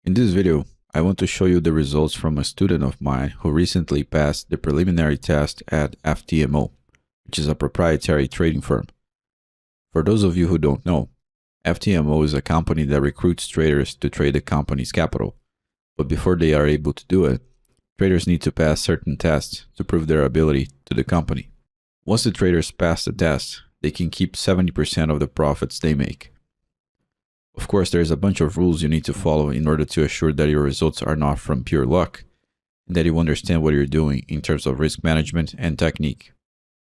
In this video, I want to show you the results from a student of mine who recently passed the preliminary test at FTMO, which is a proprietary trading firm. For those of you who don't know, FTMO is a company that recruits traders to trade the company's capital. But before they are able to do it, traders need to pass certain tests to prove their ability to the company. Once the traders pass the test, they can keep 70% of the profits they make. Of course, there's a bunch of rules you need to follow in order to assure that your results are not from pure luck, and that you understand what you're doing in terms of risk management and technique.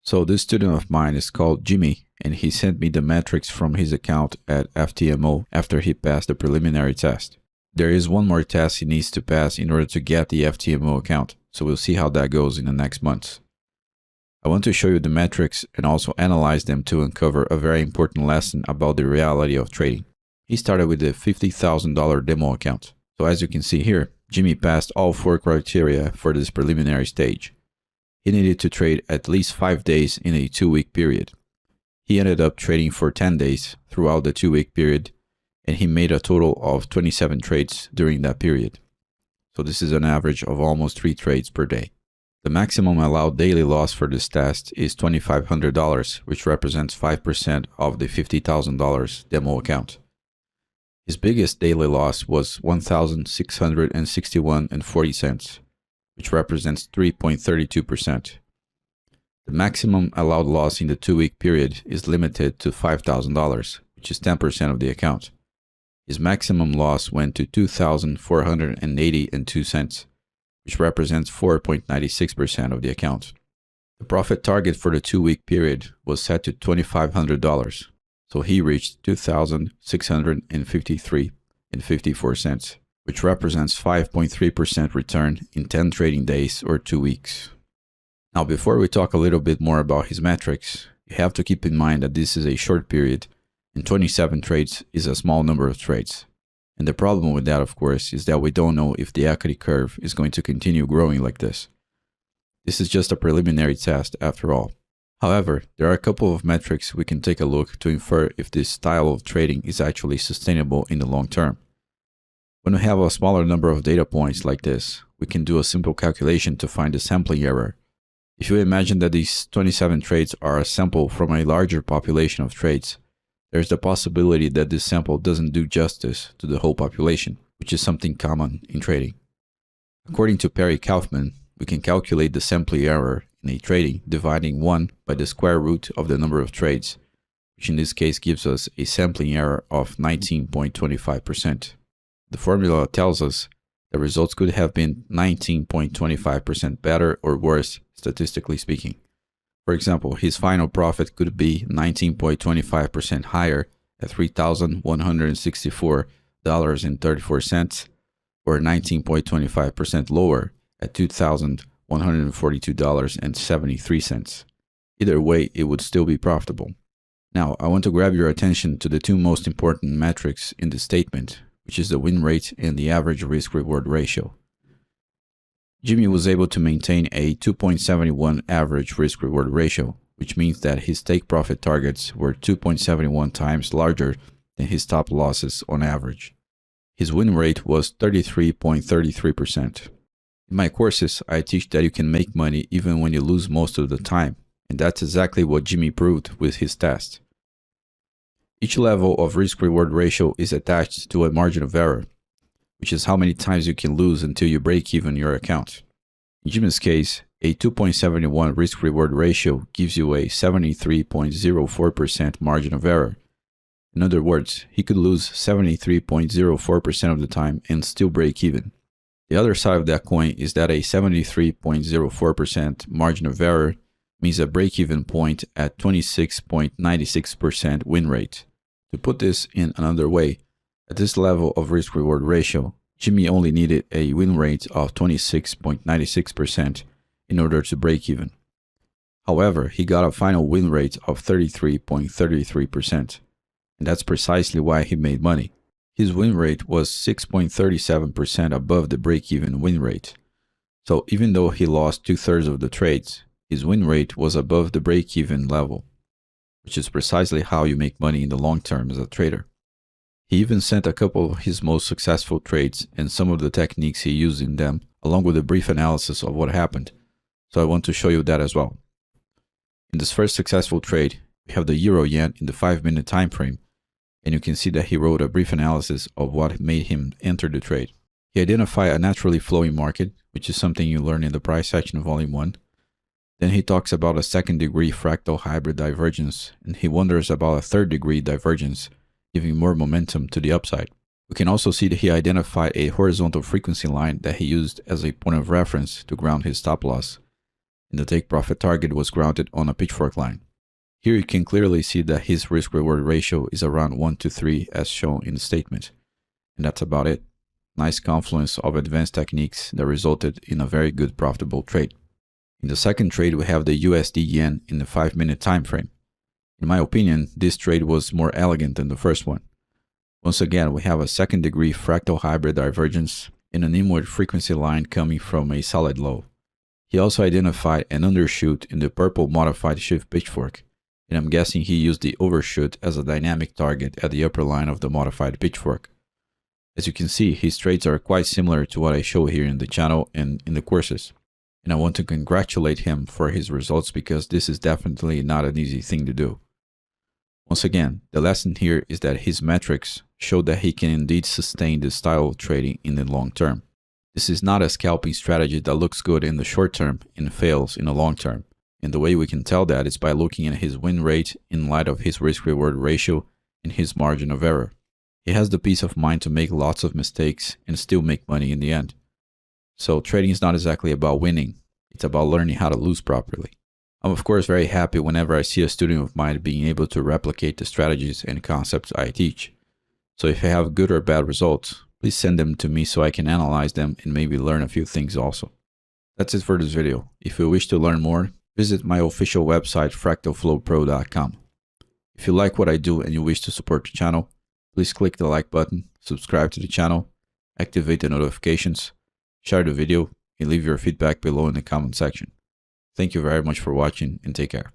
So this student of mine is called Jimmy, and he sent me the metrics from his account at FTMO after he passed the preliminary test. There is one more test he needs to pass in order to get the FTMO account, so we'll see how that goes in the next months. I want to show you the metrics and also analyze them to uncover a very important lesson about the reality of trading. He started with a $50,000 demo account. So as you can see here, Jimmy passed all 4 criteria for this preliminary stage. He needed to trade at least 5 days in a 2-week period. He ended up trading for 10 days throughout the 2-week period, and he made a total of 27 trades during that period. So this is an average of almost 3 trades per day. The maximum allowed daily loss for this test is $2,500, which represents 5% of the $50,000 demo account. His biggest daily loss was $1,661.40, which represents 3.32%. The maximum allowed loss in the 2-week period is limited to $5,000, which is 10% of the account. His maximum loss went to $2,480.02, which represents 4.96% of the account. The profit target for the 2-week period was set to $2,500, so he reached $2,653.54, which represents 5.3% return in 10 trading days or 2 weeks. Now, before we talk a little bit more about his metrics, you have to keep in mind that this is a short period, and 27 trades is a small number of trades. And the problem with that, of course, is that we don't know if the equity curve is going to continue growing like this. This is just a preliminary test after all. However, there are a couple of metrics we can take a look to infer if this style of trading is actually sustainable in the long term. When we have a smaller number of data points like this, we can do a simple calculation to find the sampling error. If you imagine that these 27 trades are a sample from a larger population of trades, there's the possibility that this sample doesn't do justice to the whole population, which is something common in trading. According to Perry Kaufman, we can calculate the sampling error in a trading dividing 1 by the square root of the number of trades, which in this case gives us a sampling error of 19.25%. The formula tells us the results could have been 19.25% better or worse, statistically speaking. For example, his final profit could be 19.25% higher at $3,164.34, or 19.25% lower at $2,142.73. Either way, it would still be profitable. Now, I want to grab your attention to the 2 most important metrics in this statement, which is the win rate and the average risk-reward ratio. Jimmy was able to maintain a 2.71 average risk-reward ratio, which means that his take profit targets were 2.71 times larger than his stop losses on average. His win rate was 33.33%. In my courses, I teach that you can make money even when you lose most of the time, and that's exactly what Jimmy proved with his test. Each level of risk-reward ratio is attached to a margin of error, which is how many times you can lose until you break even your account. In Jimmy's case, a 2.71 risk-reward ratio gives you a 73.04% margin of error. In other words, he could lose 73.04% of the time and still break even. The other side of that coin is that a 73.04% margin of error means a break-even point at 26.96% win rate. To put this in another way, at this level of risk-reward ratio, Jimmy only needed a win rate of 26.96% in order to break even. However, he got a final win rate of 33.33%, and that's precisely why he made money. His win rate was 6.37% above the break-even win rate. So even though he lost 2/3 of the trades, his win rate was above the break-even level, which is precisely how you make money in the long term as a trader. He even sent a couple of his most successful trades and some of the techniques he used in them, along with a brief analysis of what happened. So I want to show you that as well. In this first successful trade, we have the euro-yen in the 5-minute time frame, and you can see that he wrote a brief analysis of what made him enter the trade. He identified a naturally flowing market, which is something you learn in the price section of volume 1. Then he talks about a second-degree fractal hybrid divergence, and he wonders about a third-degree divergence, giving more momentum to the upside. We can also see that he identified a horizontal frequency line that he used as a point of reference to ground his stop loss, and the take profit target was grounded on a pitchfork line. Here you can clearly see that his risk-reward ratio is around 1 to 3 as shown in the statement. And that's about it. Nice confluence of advanced techniques that resulted in a very good profitable trade. In the second trade, we have the USD yen in the 5-minute time frame. In my opinion, this trade was more elegant than the first one. Once again, we have a second-degree fractal hybrid divergence and an inward frequency line coming from a solid low. He also identified an undershoot in the purple modified shift pitchfork, and I'm guessing he used the overshoot as a dynamic target at the upper line of the modified pitchfork. As you can see, his trades are quite similar to what I show here in the channel and in the courses. And I want to congratulate him for his results because this is definitely not an easy thing to do. Once again, the lesson here is that his metrics show that he can indeed sustain this style of trading in the long term. This is not a scalping strategy that looks good in the short term and fails in the long term. And the way we can tell that is by looking at his win rate in light of his risk-reward ratio and his margin of error. He has the peace of mind to make lots of mistakes and still make money in the end. So trading is not exactly about winning, it's about learning how to lose properly. I'm of course very happy whenever I see a student of mine being able to replicate the strategies and concepts I teach. So if you have good or bad results, please send them to me so I can analyze them and maybe learn a few things also. That's it for this video. If you wish to learn more, visit my official website fractalflowpro.com. If you like what I do and you wish to support the channel, please click the like button, subscribe to the channel, activate the notifications, share the video, and leave your feedback below in the comment section. Thank you very much for watching and take care.